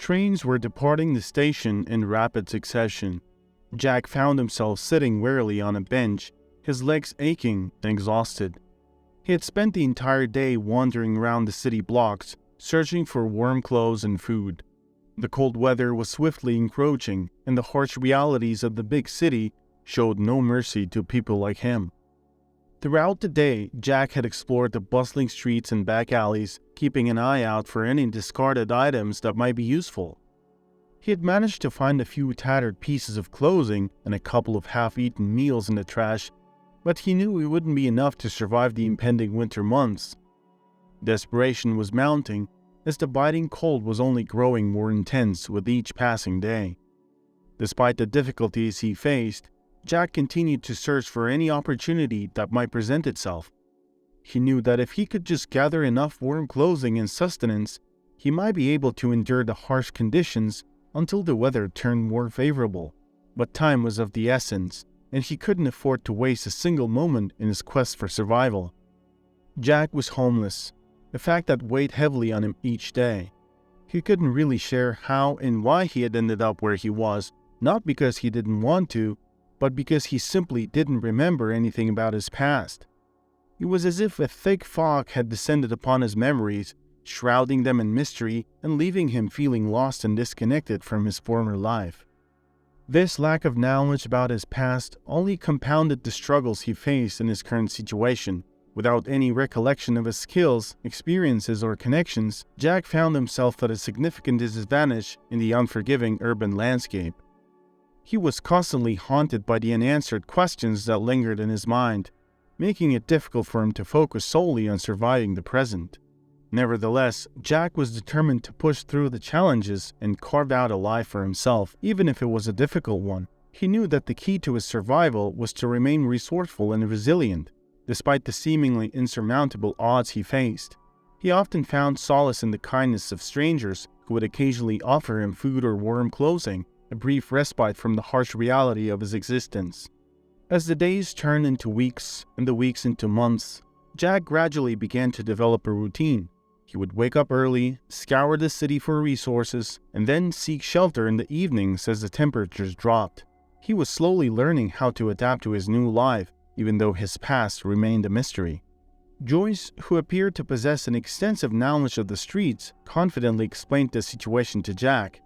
Trains were departing the station in rapid succession. Jack found himself sitting wearily on a bench, his legs aching and exhausted. He had spent the entire day wandering around the city blocks, searching for warm clothes and food. The cold weather was swiftly encroaching, and the harsh realities of the big city showed no mercy to people like him. Throughout the day, Jack had explored the bustling streets and back alleys, keeping an eye out for any discarded items that might be useful. He had managed to find a few tattered pieces of clothing and a couple of half-eaten meals in the trash, but he knew it wouldn't be enough to survive the impending winter months. Desperation was mounting, as the biting cold was only growing more intense with each passing day. Despite the difficulties he faced, Jack continued to search for any opportunity that might present itself. He knew that if he could just gather enough warm clothing and sustenance, he might be able to endure the harsh conditions until the weather turned more favorable. But time was of the essence, and he couldn't afford to waste a single moment in his quest for survival. Jack was homeless, a fact that weighed heavily on him each day. He couldn't really share how and why he had ended up where he was, not because he didn't want to, but because he simply didn't remember anything about his past. It was as if a thick fog had descended upon his memories, shrouding them in mystery and leaving him feeling lost and disconnected from his former life. This lack of knowledge about his past only compounded the struggles he faced in his current situation. Without any recollection of his skills, experiences, or connections, Jack found himself at a significant disadvantage in the unforgiving urban landscape. He was constantly haunted by the unanswered questions that lingered in his mind, making it difficult for him to focus solely on surviving the present. Nevertheless, Jack was determined to push through the challenges and carve out a life for himself, even if it was a difficult one. He knew that the key to his survival was to remain resourceful and resilient, despite the seemingly insurmountable odds he faced. He often found solace in the kindness of strangers who would occasionally offer him food or warm clothing, a brief respite from the harsh reality of his existence. As the days turned into weeks and the weeks into months, Jack gradually began to develop a routine. He would wake up early, scour the city for resources, and then seek shelter in the evenings as the temperatures dropped. He was slowly learning how to adapt to his new life, even though his past remained a mystery. Joyce, who appeared to possess an extensive knowledge of the streets, confidently explained the situation to Jack.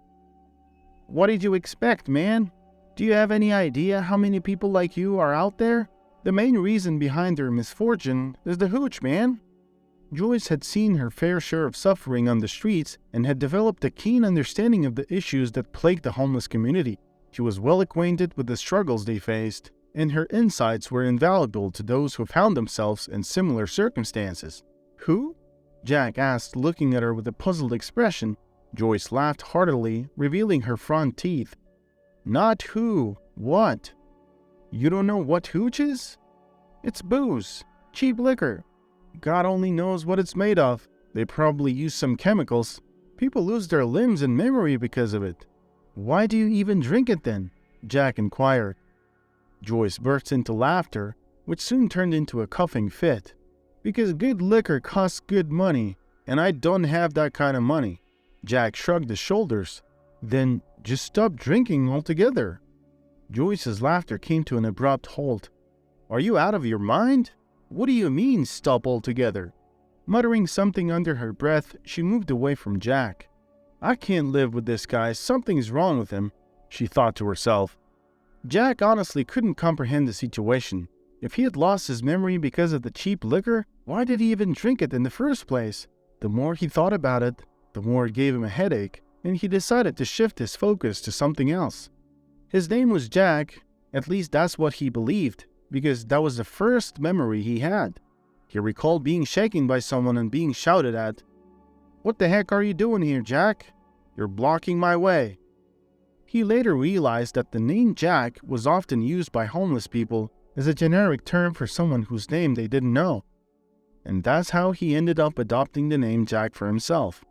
"What did you expect, man? Do you have any idea how many people like you are out there? The main reason behind their misfortune is the hooch, man." Joyce had seen her fair share of suffering on the streets and had developed a keen understanding of the issues that plagued the homeless community. She was well acquainted with the struggles they faced, and her insights were invaluable to those who found themselves in similar circumstances. "Who?" Jack asked, looking at her with a puzzled expression. Joyce laughed heartily, revealing her front teeth. "Not who, what? You don't know what hooch is? It's booze, cheap liquor. God only knows what it's made of. They probably use some chemicals. People lose their limbs and memory because of it." "Why do you even drink it then?" Jack inquired. Joyce burst into laughter, which soon turned into a coughing fit. "Because good liquor costs good money, and I don't have that kind of money." Jack shrugged his shoulders. "Then just stop drinking altogether." Joyce's laughter came to an abrupt halt. "Are you out of your mind? What do you mean, stop altogether?" Muttering something under her breath, she moved away from Jack. "I can't live with this guy. Something's wrong with him," she thought to herself. Jack honestly couldn't comprehend the situation. If he had lost his memory because of the cheap liquor, why did he even drink it in the first place? The more he thought about it, the more it gave him a headache, and he decided to shift his focus to something else. His name was Jack, at least that's what he believed, because that was the first memory he had. He recalled being shaken by someone and being shouted at. "What the heck are you doing here, Jack? You're blocking my way." He later realized that the name Jack was often used by homeless people as a generic term for someone whose name they didn't know. And that's how he ended up adopting the name Jack for himself.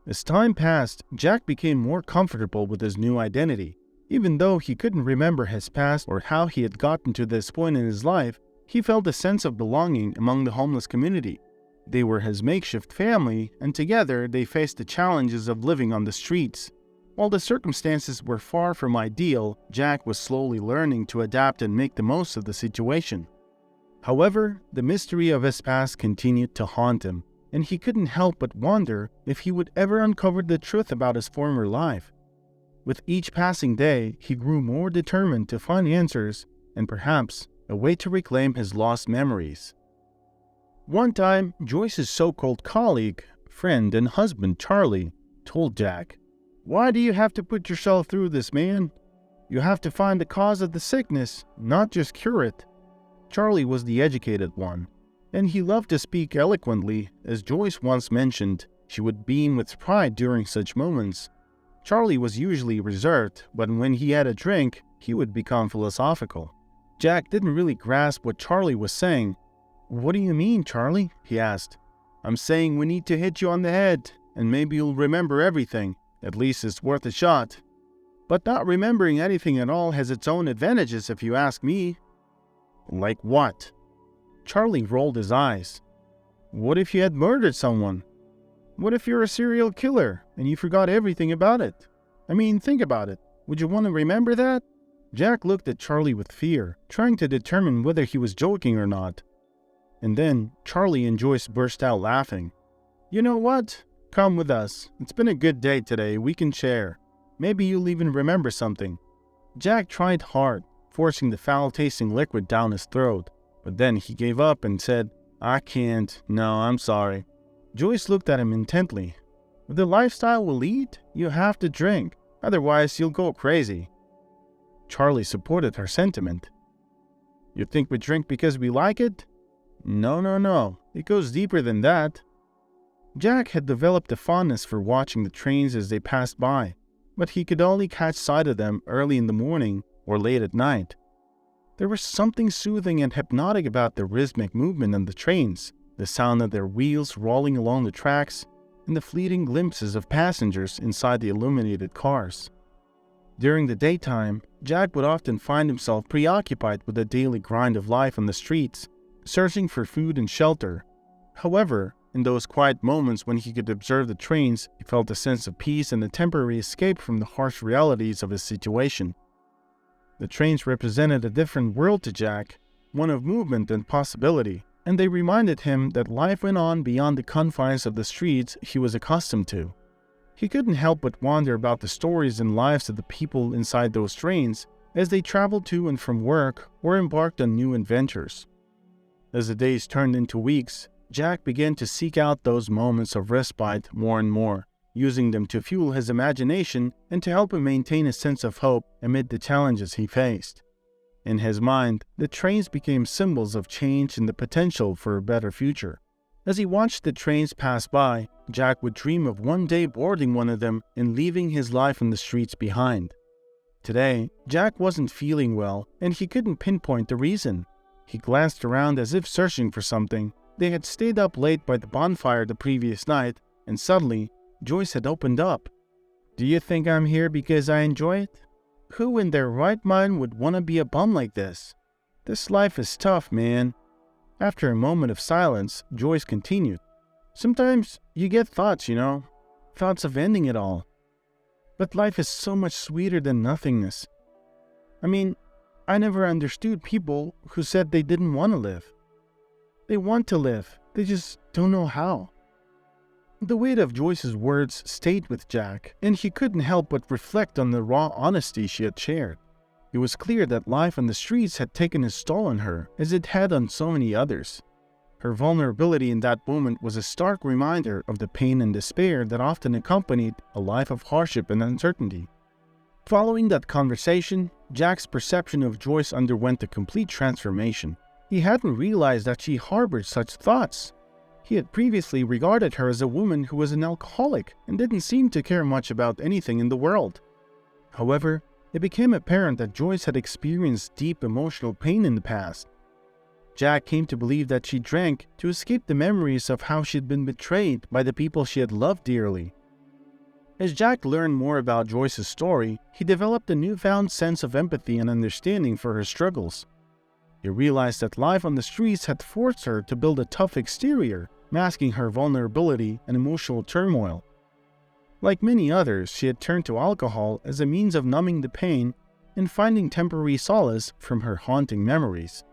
As time passed, Jack became more comfortable with his new identity. Even though he couldn't remember his past or how he had gotten to this point in his life, he felt a sense of belonging among the homeless community. They were his makeshift family, and together they faced the challenges of living on the streets. While the circumstances were far from ideal, Jack was slowly learning to adapt and make the most of the situation. However, the mystery of his past continued to haunt him, and he couldn't help but wonder if he would ever uncover the truth about his former life. With each passing day, he grew more determined to find answers and perhaps a way to reclaim his lost memories. One time, Joyce's so-called colleague, friend, and husband, Charlie, told Jack, "Why do you have to put yourself through this, man? You have to find the cause of the sickness, not just cure it." Charlie was the educated one, and he loved to speak eloquently. As Joyce once mentioned, she would beam with pride during such moments. Charlie was usually reserved, but when he had a drink, he would become philosophical. Jack didn't really grasp what Charlie was saying. "What do you mean, Charlie?" he asked. "I'm saying we need to hit you on the head, and maybe you'll remember everything. At least it's worth a shot. But not remembering anything at all has its own advantages if you ask me." "Like what?" Charlie rolled his eyes. "What if you had murdered someone? What if you're a serial killer and you forgot everything about it? I mean, think about it. Would you want to remember that?" Jack looked at Charlie with fear, trying to determine whether he was joking or not. And then Charlie and Joyce burst out laughing. "You know what? Come with us. It's been a good day today. We can share. Maybe you'll even remember something." Jack tried hard, forcing the foul-tasting liquid down his throat, but then he gave up and said, "I can't. No, I'm sorry." Joyce looked at him intently. "With the lifestyle we lead, you have to drink. Otherwise, you'll go crazy." Charlie supported her sentiment. "You think we drink because we like it?" No. It goes deeper than that." Jack had developed a fondness for watching the trains as they passed by, but he could only catch sight of them early in the morning or late at night. There was something soothing and hypnotic about the rhythmic movement on the trains, the sound of their wheels rolling along the tracks, and the fleeting glimpses of passengers inside the illuminated cars. During the daytime, Jack would often find himself preoccupied with the daily grind of life on the streets, searching for food and shelter. However, in those quiet moments when he could observe the trains, he felt a sense of peace and a temporary escape from the harsh realities of his situation. The trains represented a different world to Jack, one of movement and possibility, and they reminded him that life went on beyond the confines of the streets he was accustomed to. He couldn't help but wonder about the stories and lives of the people inside those trains as they traveled to and from work or embarked on new adventures. As the days turned into weeks, Jack began to seek out those moments of respite more and more, using them to fuel his imagination and to help him maintain a sense of hope amid the challenges he faced. In his mind, the trains became symbols of change and the potential for a better future. As he watched the trains pass by, Jack would dream of one day boarding one of them and leaving his life on the streets behind. Today, Jack wasn't feeling well, and he couldn't pinpoint the reason. He glanced around as if searching for something. They had stayed up late by the bonfire the previous night, and suddenly, Joyce had opened up. "Do you think I'm here because I enjoy it? Who in their right mind would want to be a bum like this? This life is tough, man." After a moment of silence, Joyce continued. "Sometimes you get thoughts, thoughts of ending it all. But life is so much sweeter than nothingness. I mean, I never understood people who said they didn't want to live. They want to live, they just don't know how." The weight of Joyce's words stayed with Jack, and he couldn't help but reflect on the raw honesty she had shared. It was clear that life on the streets had taken its toll on her, as it had on so many others. Her vulnerability in that moment was a stark reminder of the pain and despair that often accompanied a life of hardship and uncertainty. Following that conversation, Jack's perception of Joyce underwent a complete transformation. He hadn't realized that she harbored such thoughts. He had previously regarded her as a woman who was an alcoholic and didn't seem to care much about anything in the world. However, it became apparent that Joyce had experienced deep emotional pain in the past. Jack came to believe that she drank to escape the memories of how she had been betrayed by the people she had loved dearly. As Jack learned more about Joyce's story, he developed a newfound sense of empathy and understanding for her struggles. He realized that life on the streets had forced her to build a tough exterior, masking her vulnerability and emotional turmoil. Like many others, she had turned to alcohol as a means of numbing the pain and finding temporary solace from her haunting memories.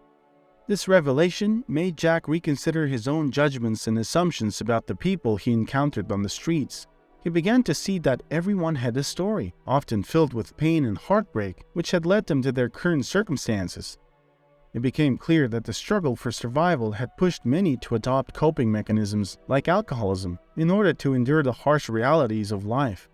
This revelation made Jack reconsider his own judgments and assumptions about the people he encountered on the streets. He began to see that everyone had a story, often filled with pain and heartbreak, which had led them to their current circumstances. It became clear that the struggle for survival had pushed many to adopt coping mechanisms like alcoholism in order to endure the harsh realities of life.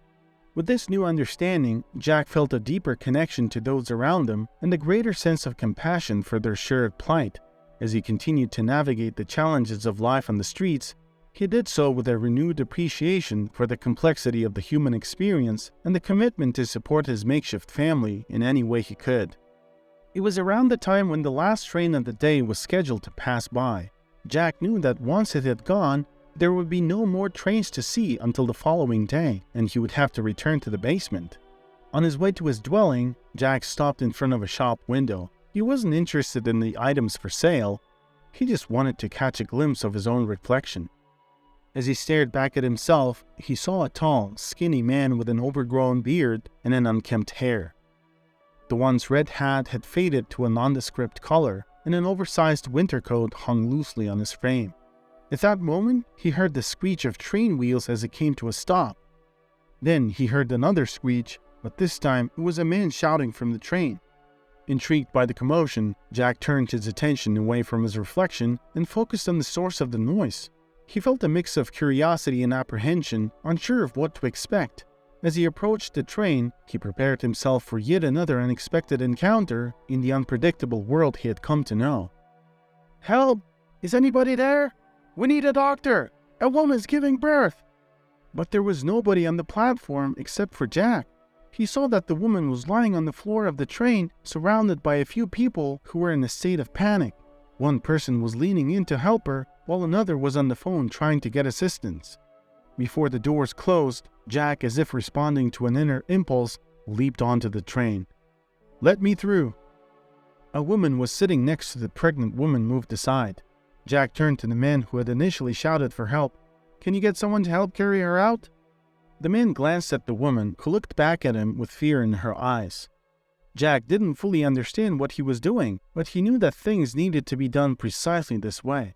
With this new understanding, Jack felt a deeper connection to those around him and a greater sense of compassion for their shared plight. As he continued to navigate the challenges of life on the streets, he did so with a renewed appreciation for the complexity of the human experience and the commitment to support his makeshift family in any way he could. It was around the time when the last train of the day was scheduled to pass by. Jack knew that once it had gone, there would be no more trains to see until the following day, and he would have to return to the basement. On his way to his dwelling, Jack stopped in front of a shop window. He wasn't interested in the items for sale. He just wanted to catch a glimpse of his own reflection. As he stared back at himself, he saw a tall, skinny man with an overgrown beard and an unkempt hair. The once red hat had faded to a nondescript color, and an oversized winter coat hung loosely on his frame. At that moment, he heard the screech of train wheels as it came to a stop. Then he heard another screech, but this time it was a man shouting from the train. Intrigued by the commotion, Jack turned his attention away from his reflection and focused on the source of the noise. He felt a mix of curiosity and apprehension, unsure of what to expect. As he approached the train, he prepared himself for yet another unexpected encounter in the unpredictable world he had come to know. "Help! Is anybody there? We need a doctor! A woman's giving birth!" But there was nobody on the platform except for Jack. He saw that the woman was lying on the floor of the train, surrounded by a few people who were in a state of panic. One person was leaning in to help her, while another was on the phone trying to get assistance. Before the doors closed, Jack, as if responding to an inner impulse, leaped onto the train. "Let me through." A woman was sitting next to the pregnant woman moved aside. Jack turned to the man who had initially shouted for help. "Can you get someone to help carry her out?" The man glanced at the woman, who looked back at him with fear in her eyes. Jack didn't fully understand what he was doing, but he knew that things needed to be done precisely this way.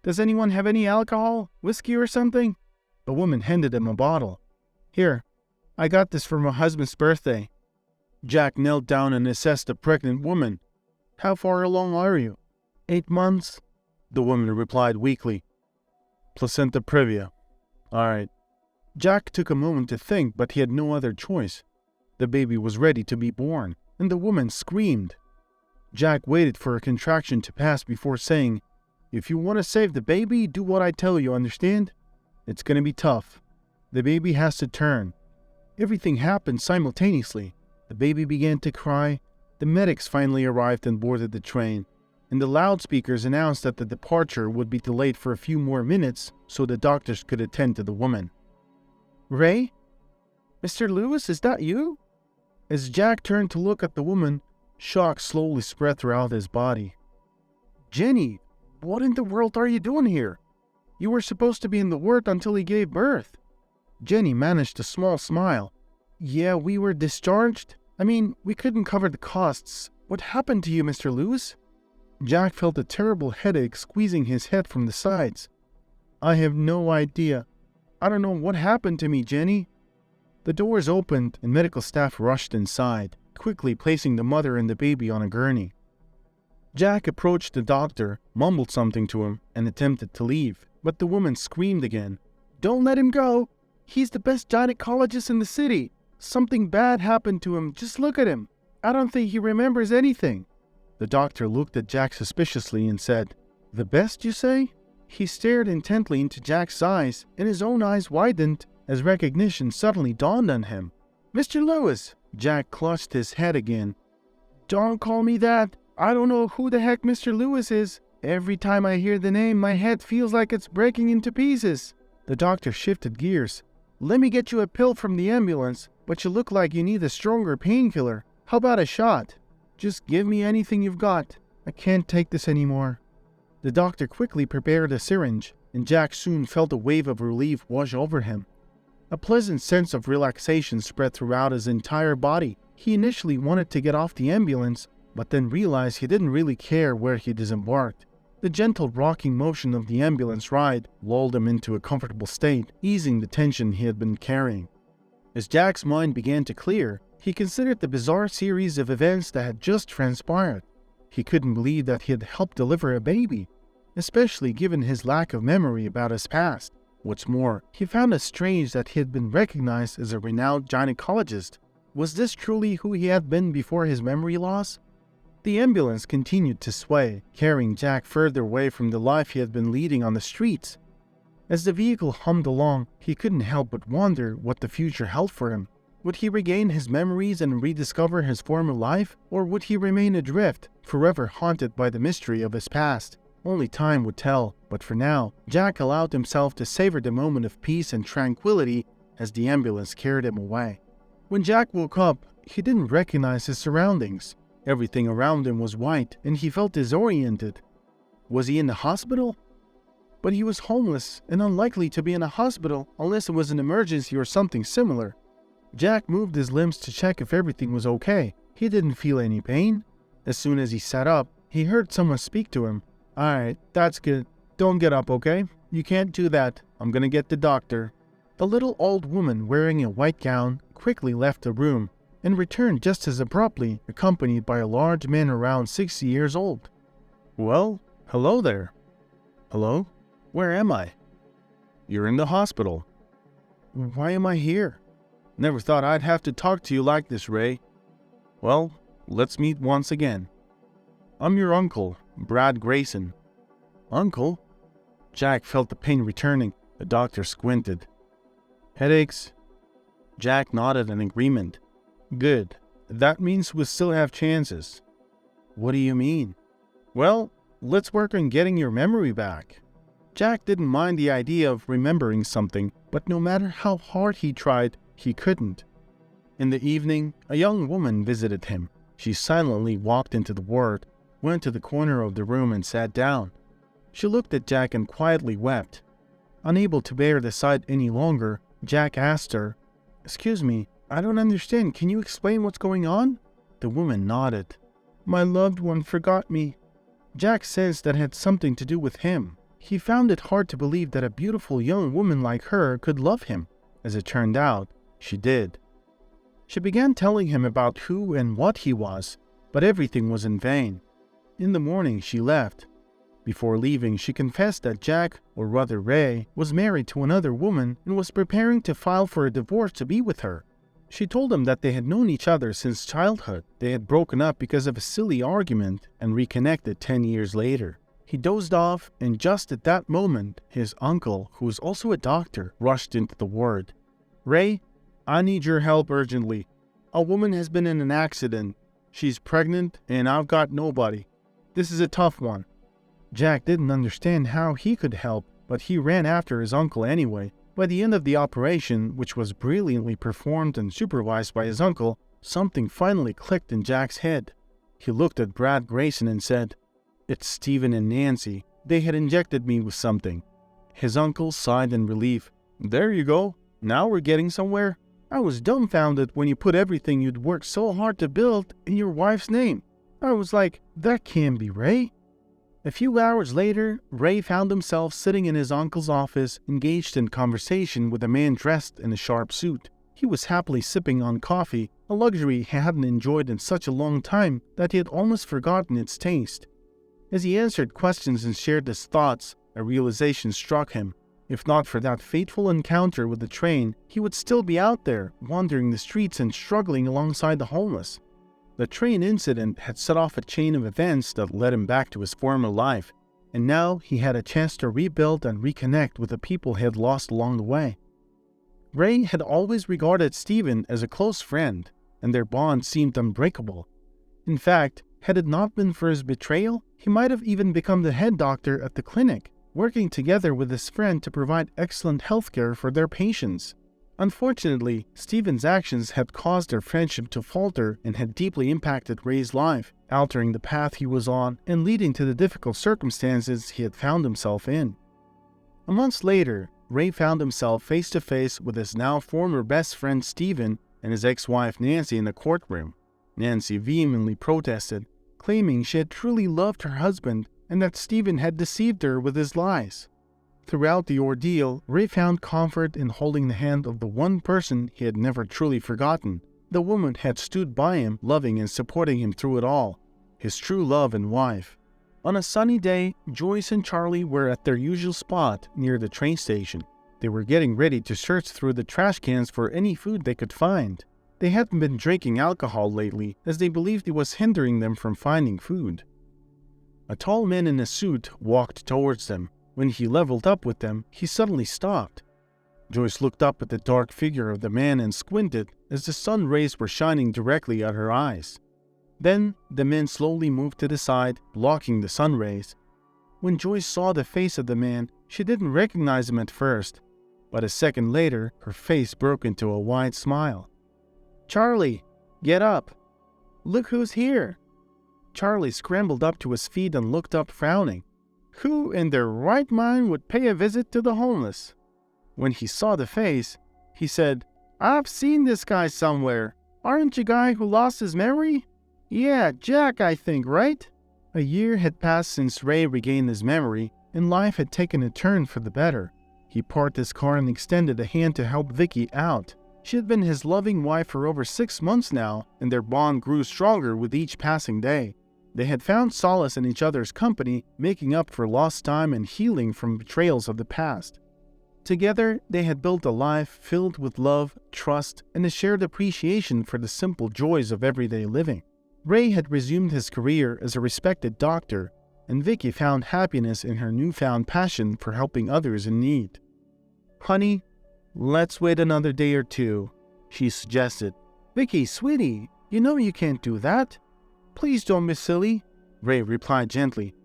"Does anyone have any alcohol? Whiskey or something?" The woman handed him a bottle. "Here, I got this for my husband's birthday." Jack knelt down and assessed the pregnant woman. "How far along are you?" 8 months, the woman replied weakly. "Placenta previa. All right." Jack took a moment to think, but he had no other choice. The baby was ready to be born, and the woman screamed. Jack waited for a contraction to pass before saying, "If you want to save the baby, do what I tell you, understand? It's going to be tough. The baby has to turn." Everything happened simultaneously. The baby began to cry. The medics finally arrived and boarded the train, and the loudspeakers announced that the departure would be delayed for a few more minutes so the doctors could attend to the woman. "Ray? Mr. Lewis, is that you?" As Jack turned to look at the woman, shock slowly spread throughout his body. "Jenny, what in the world are you doing here? You were supposed to be in the ward until he gave birth." Jenny managed a small smile. "Yeah, we were discharged. We couldn't cover the costs. What happened to you, Mr. Lewis?" Jack felt a terrible headache squeezing his head from the sides. "I have no idea. I don't know what happened to me, Jenny." The doors opened and medical staff rushed inside, quickly placing the mother and the baby on a gurney. Jack approached the doctor, mumbled something to him, and attempted to leave, but the woman screamed again. "Don't let him go. He's the best gynecologist in the city. Something bad happened to him. Just look at him. I don't think he remembers anything." The doctor looked at Jack suspiciously and said, "The best, you say?" He stared intently into Jack's eyes, and his own eyes widened as recognition suddenly dawned on him. "Mr. Lewis!" Jack clutched his head again. "Don't call me that. I don't know who the heck Mr. Lewis is. Every time I hear the name, my head feels like it's breaking into pieces." The doctor shifted gears. "Let me get you a pill from the ambulance, but you look like you need a stronger painkiller. How about a shot? Just give me anything you've got. I can't take this anymore." The doctor quickly prepared a syringe. and Jack soon felt a wave of relief wash over him. A pleasant sense of relaxation spread throughout his entire body. He initially wanted to get off the ambulance, but then realized he didn't really care where he disembarked. The gentle rocking motion of the ambulance ride lulled him into a comfortable state, easing the tension he had been carrying. As Jack's mind began to clear, he considered the bizarre series of events that had just transpired. He couldn't believe that he had helped deliver a baby, especially given his lack of memory about his past. What's more, he found it strange that he had been recognized as a renowned gynecologist. Was this truly who he had been before his memory loss? The ambulance continued to sway, carrying Jack further away from the life he had been leading on the streets. As the vehicle hummed along, he couldn't help but wonder what the future held for him. Would he regain his memories and rediscover his former life, or would he remain adrift, forever haunted by the mystery of his past? Only time would tell, but for now, Jack allowed himself to savor the moment of peace and tranquility as the ambulance carried him away. When Jack woke up, he didn't recognize his surroundings. Everything around him was white, and he felt disoriented. Was he in the hospital? But he was homeless and unlikely to be in a hospital unless it was an emergency or something similar. Jack moved his limbs to check if everything was okay. He didn't feel any pain. As soon as he sat up, he heard someone speak to him. "Alright, that's good. Don't get up, okay? You can't do that. I'm gonna get the doctor." The little old woman wearing a white gown quickly left the room and returned just as abruptly, accompanied by a large man around 60 years old. "Well, hello there." "Hello? Where am I?" "You're in the hospital." "Why am I here?" "Never thought I'd have to talk to you like this, Ray." "Well, let's meet once again. I'm your uncle, Brad Grayson." "Uncle?" Jack felt the pain returning. The doctor squinted. "Headaches?" Jack nodded in agreement. "Good. That means we still have chances." "What do you mean?" "Well, let's work on getting your memory back." Jack didn't mind the idea of remembering something, but no matter how hard he tried, he couldn't. In the evening, a young woman visited him. She silently walked into the ward, went to the corner of the room and sat down. She looked at Jack and quietly wept. Unable to bear the sight any longer, Jack asked her, "Excuse me, I don't understand. Can you explain what's going on?" The woman nodded. "My loved one forgot me." Jack sensed that had something to do with him. He found it hard to believe that a beautiful young woman like her could love him. As it turned out, she did. She began telling him about who and what he was, but everything was in vain. In the morning, she left. Before leaving, she confessed that Jack, or rather Ray, was married to another woman and was preparing to file for a divorce to be with her. She told him that they had known each other since childhood. They had broken up because of a silly argument and reconnected 10 years later. He dozed off, and just at that moment, his uncle, who was also a doctor, rushed into the ward. "Ray, I need your help urgently. A woman has been in an accident. She's pregnant, and I've got nobody. This is a tough one." Jack didn't understand how he could help, but he ran after his uncle anyway. By the end of the operation, which was brilliantly performed and supervised by his uncle, something finally clicked in Jack's head. He looked at Brad Grayson and said, "It's Stephen and Nancy. They had injected me with something." His uncle sighed in relief. "There you go. Now we're getting somewhere. I was dumbfounded when you put everything you'd worked so hard to build in your wife's name. I was like, that can't be Ray." A few hours later, Ray found himself sitting in his uncle's office, engaged in conversation with a man dressed in a sharp suit. He was happily sipping on coffee, a luxury he hadn't enjoyed in such a long time that he had almost forgotten its taste. As he answered questions and shared his thoughts, a realization struck him. If not for that fateful encounter with the train, he would still be out there, wandering the streets and struggling alongside the homeless. The train incident had set off a chain of events that led him back to his former life, and now he had a chance to rebuild and reconnect with the people he had lost along the way. Ray had always regarded Stephen as a close friend, and their bond seemed unbreakable. In fact, had it not been for his betrayal, he might have even become the head doctor at the clinic, working together with his friend to provide excellent healthcare for their patients. Unfortunately, Stephen's actions had caused their friendship to falter and had deeply impacted Ray's life, altering the path he was on and leading to the difficult circumstances he had found himself in. Months later, Ray found himself face to face with his now former best friend Steven and his ex-wife Nancy in the courtroom. Nancy vehemently protested, claiming she had truly loved her husband and that Steven had deceived her with his lies. Throughout the ordeal, Ray found comfort in holding the hand of the one person he had never truly forgotten. The woman had stood by him, loving and supporting him through it all, his true love and wife. On a sunny day, Joyce and Charlie were at their usual spot near the train station. They were getting ready to search through the trash cans for any food they could find. They hadn't been drinking alcohol lately, as they believed it was hindering them from finding food. A tall man in a suit walked towards them. When he leveled up with them, he suddenly stopped. Joyce looked up at the dark figure of the man and squinted as the sun rays were shining directly at her eyes. Then the man slowly moved to the side, blocking the sun rays. When Joyce saw the face of the man, she didn't recognize him at first, but a second later, her face broke into a wide smile. "Charlie, get up! Look who's here!" Charlie scrambled up to his feet and looked up frowning. Who in their right mind would pay a visit to the homeless? When he saw the face, he said, "I've seen this guy somewhere. Aren't you guy who lost his memory? Yeah, Jack, I think, right?" A year had passed since Ray regained his memory, and life had taken a turn for the better. He parked his car and extended a hand to help Vicky out. She had been his loving wife for over 6 months now, and their bond grew stronger with each passing day. They had found solace in each other's company, making up for lost time and healing from betrayals of the past. Together, they had built a life filled with love, trust, and a shared appreciation for the simple joys of everyday living. Ray had resumed his career as a respected doctor, and Vicky found happiness in her newfound passion for helping others in need. "Honey, let's wait another day or two," she suggested. "Vicky, sweetie, you know you can't do that. Please don't be silly," Ray replied gently.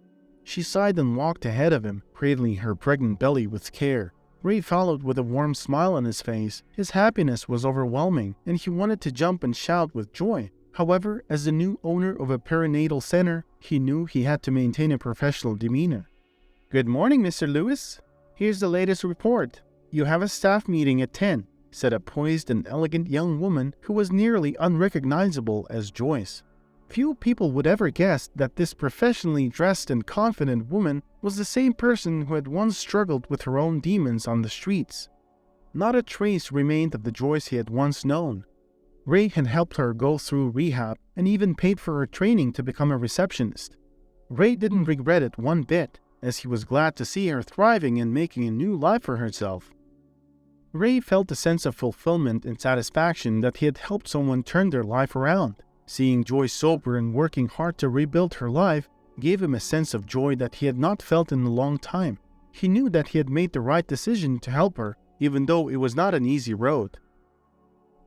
She sighed and walked ahead of him, cradling her pregnant belly with care. Ray followed with a warm smile on his face. His happiness was overwhelming, and he wanted to jump and shout with joy. However, as the new owner of a perinatal center, he knew he had to maintain a professional demeanor. "Good morning, Mr. Lewis. Here's the latest report. You have a staff meeting at 10, said a poised and elegant young woman who was nearly unrecognizable as Joyce. Few people would ever guess that this professionally dressed and confident woman was the same person who had once struggled with her own demons on the streets. Not a trace remained of the Joyce he had once known. Ray had helped her go through rehab and even paid for her training to become a receptionist. Ray didn't regret it one bit, as he was glad to see her thriving and making a new life for herself. Ray felt a sense of fulfillment and satisfaction that he had helped someone turn their life around. Seeing Joyce sober and working hard to rebuild her life gave him a sense of joy that he had not felt in a long time. He knew that he had made the right decision to help her, even though it was not an easy road.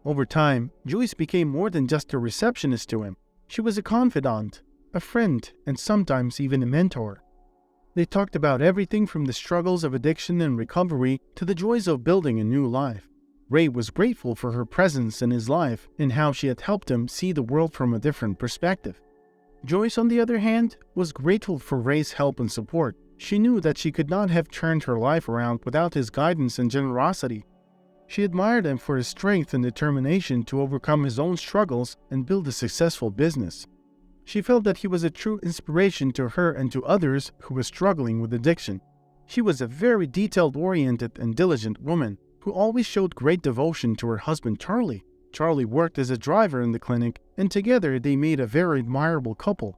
Over time, Joyce became more than just a receptionist to him. She was a confidant, a friend, and sometimes even a mentor. They talked about everything from the struggles of addiction and recovery to the joys of building a new life. Ray was grateful for her presence in his life and how she had helped him see the world from a different perspective. Joyce, on the other hand, was grateful for Ray's help and support. She knew that she could not have turned her life around without his guidance and generosity. She admired him for his strength and determination to overcome his own struggles and build a successful business. She felt that he was a true inspiration to her and to others who were struggling with addiction. She was a very detail-oriented and diligent woman who always showed great devotion to her husband Charlie. Charlie worked as a driver in the clinic, and together they made a very admirable couple.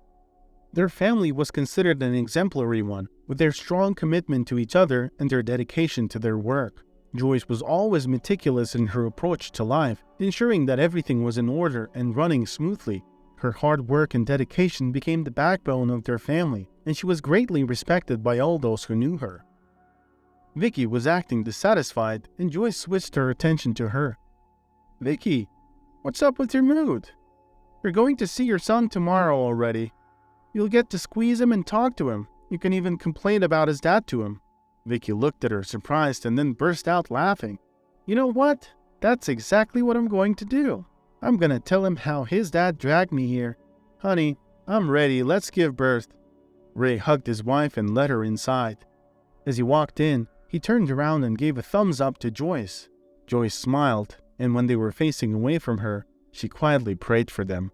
Their family was considered an exemplary one, with their strong commitment to each other and their dedication to their work. Joyce was always meticulous in her approach to life, ensuring that everything was in order and running smoothly. Her hard work and dedication became the backbone of their family, and she was greatly respected by all those who knew her. Vicky was acting dissatisfied, and Joyce switched her attention to her. "Vicky, what's up with your mood? You're going to see your son tomorrow already. You'll get to squeeze him and talk to him. You can even complain about his dad to him." Vicky looked at her surprised and then burst out laughing. "You know what? That's exactly what I'm going to do. I'm going to tell him how his dad dragged me here. Honey, I'm ready. Let's give birth." Ray hugged his wife and led her inside. As he walked in, He turned around and gave a thumbs up to Joyce. Joyce smiled, and when they were facing away from her, she quietly prayed for them.